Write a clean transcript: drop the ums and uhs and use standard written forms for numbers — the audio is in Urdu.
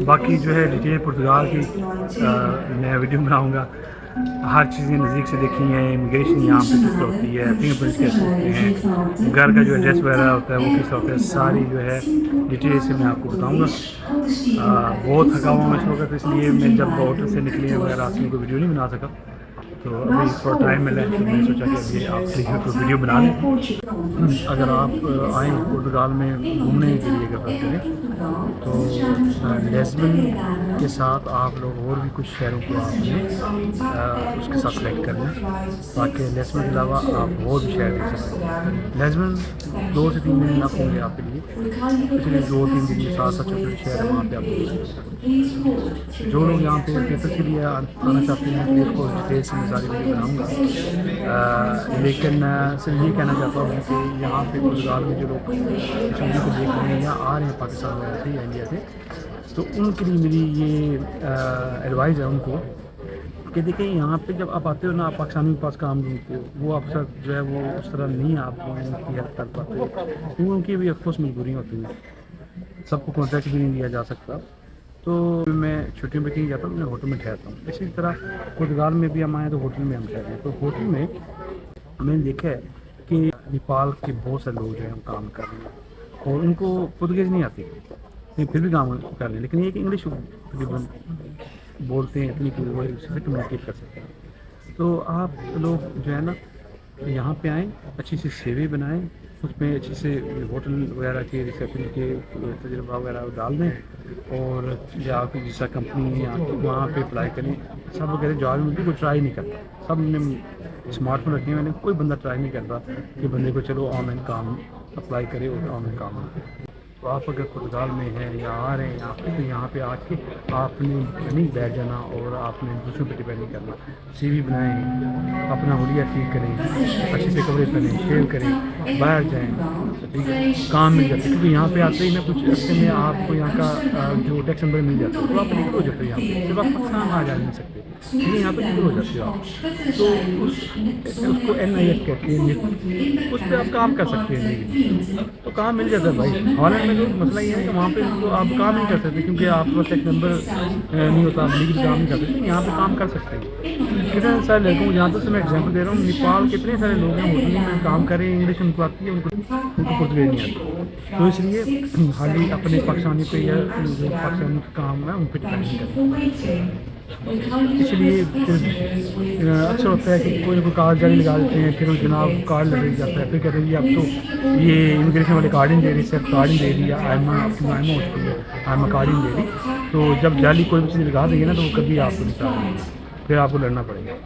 باقی جو ہے ڈیٹیل پرتگال کی میں ویڈیو بناؤں گا. ہر چیزیں نزدیک سے دیکھی ہیں. امیگریشن یہاں پہ کس طرح ہوتی ہے, فنگر پرنٹس کیسے ہوتے ہیں, گھر کا جو ایڈریس وغیرہ ہوتا ہے وہ کس طرح ہوتا ہے, ساری جو ہے ڈیٹیل سے میں آپ کو بتاؤں گا. بہت تھکا ہوا ہوں اس وقت, اس لیے میں جب ہوٹل سے نکلی وغیرہ رات میں کوئی ویڈیو نہیں بنا سکا. تو ابھی تھوڑا ٹائم ملا ہے تو میں نے سوچا کہ ابھی آپ کے لیے کوئی ویڈیو بنا لیں. اگر آپ آئیں پرتگال میں گھومنے کے لیے اگر بات کریں تو لیزبن کے ساتھ آپ لوگ اور بھی کچھ شہروں کو آپ نے اس کے ساتھ سلیکٹ کر لیں تاکہ لیزبن کے علاوہ آپ اور بھی شہر دیکھ سکیں. لیزبن 2 سے 3 دن نہ ہوں گے آپ کے لیے, اس لیے 2-3 دن کے ساتھ چھوٹے چھوٹے شہر ہیں وہاں پہ آپ دیکھ سکتے ہیں. جو لوگ یہاں پہ پیپر کے لیے آنا چاہتے ہیں پلیز کو ڈیٹیل سے میں ساری ویڈیو بناؤں گا. لیکن صرف یہ کہنا چاہتا ہوں کہ یہاں پہ پرتگال میں جو لوگ اس ویڈیو کو دیکھ رہے ہیں یا آ رہے ہیں پاکستان وغیرہ سے یا انڈیا سے, تو ان کے لیے میری یہ ایڈوائز ہے ان کو کہ دیکھیں یہاں پہ جب آپ آتے ہو نا, آپ پاکستانی کے پاس کام ڈھونڈتے ہو, وہ آپ ساتھ جو ہے وہ اس طرح نہیں آپ ان کی ہیلپ کر پاتے, کیونکہ ان کی بھی آف کورس مجبوریاں ہوتی ہیں, سب کو کانٹریکٹ بھی نہیں دیا جا سکتا. تو میں چھٹیوں میں کہیں جاتا ہوں, میں ہوٹل میں ٹھہرتا ہوں. اسی طرح پرتگال میں بھی ہم آئے تو ہوٹل میں ہم ٹھہرے ہیں. تو ہوٹل میں میں نے دیکھا ہے کہ نیپال کے بہت سے لوگ جو ہیں کام کر رہے ہیں اور ان کو پرتگیز نہیں آتی, پھر بھی کام کر رہے ہیں, لیکن یہ کہ انگلش تقریباً بولتے ہیں اتنی کہ وہ اس سے کمیونیکیٹ کر سکتے ہیں. تو آپ لوگ جو ہے نا یہاں پہ آئیں, اچھی سی سیوی بنائیں, اس میں اچھی سے ہوٹل وغیرہ کے ریسیپشن کے تجربہ وغیرہ ڈال دیں, اور یا آپ کی جیسا کمپنی ہے وہاں پہ اپلائی کریں. سب وغیرہ جاب میں کوئی ٹرائی نہیں کرتا, سب نے اسمارٹ فون رکھے ہوئے, کوئی بندہ ٹرائی نہیں کرتا کہ بندے کو چلو آن لائن کام اپلائی کرے اور آن لائن کام آ. تو آپ اگر پرتگال میں ہیں یا آ رہے ہیں یہاں پہ, تو یہاں پہ آ کے آپ نے نہیں بیٹھ جانا اور آپ نے دوسروں پہ ڈپینڈ نہیں کرنا. سی وی بنائیں, اپنا حلیہ ٹھیک کریں, اچھے سے کپڑے پہنیں, شیو کریں, باہر جائیں, ٹھیک ہے, کام مل جاتا ہے. کیونکہ یہاں پہ آتے ہی نا کچھ عرصے میں آپ کو یہاں کا جو ٹیکس نمبر مل جاتا ہے, تو آپ لیگل ہو جاتے ہو یہاں پہ, جب آپ پاکستان آ جا نہیں سکتے لیکن یہاں پہ لیگل ہو جاتے ہو آپ. تو اس کو NIS کہتے ہیں, اس پہ آپ کام کر سکتے ہیں لیگل, تو کام مل جاتا ہے بھائی. ہالینڈ میں تو مسئلہ یہ ہے کہ وہاں پہ تو آپ کام نہیں کر سکتے کیونکہ آپ کے پاس ٹیکس نمبر نہیں ہوتا, آپ لیگل کام نہیں کر سکتے. یہاں پہ کام کر سکتے ہیں. کتنے سارے لڑکوں کو جہاں تک سے میں ایگزامپل دے رہا ہوں, نیپال کے اتنے سارے لوگ ہیں ہوٹل میں کام کر رہے ہیں, انگلش ان کو آتی ہے, ان کو پرتگالی نہیں آتی. تو اس لیے خالی اپنے پاکستانی پہ یا جو پاکستانی کام ہے ان پہ ڈپینڈ نہیں کرنا. اس لیے اکثر ہوتا ہے کہ کوئی نہ کوئی کارڈ جاری لگا دیتے ہیں, پھر جناب کارڈ لگا جاتا ہے, پھر کہتے ہیں جی اب تو یہ امیگریشن والے کارڈ ہی نہیں دے رہی, صرف کارڈ ہی دے دیا, آپ کی آئمہ ہو چکی ہے, آئمہ کارڈ ہی نہیں دے رہی. تو جب جعلی کوئی بھی چیز لگا دیں گے نا تو وہ کبھی آپ کو نہیں چاہیں گے, پھر آپ کو لڑنا پڑے گا.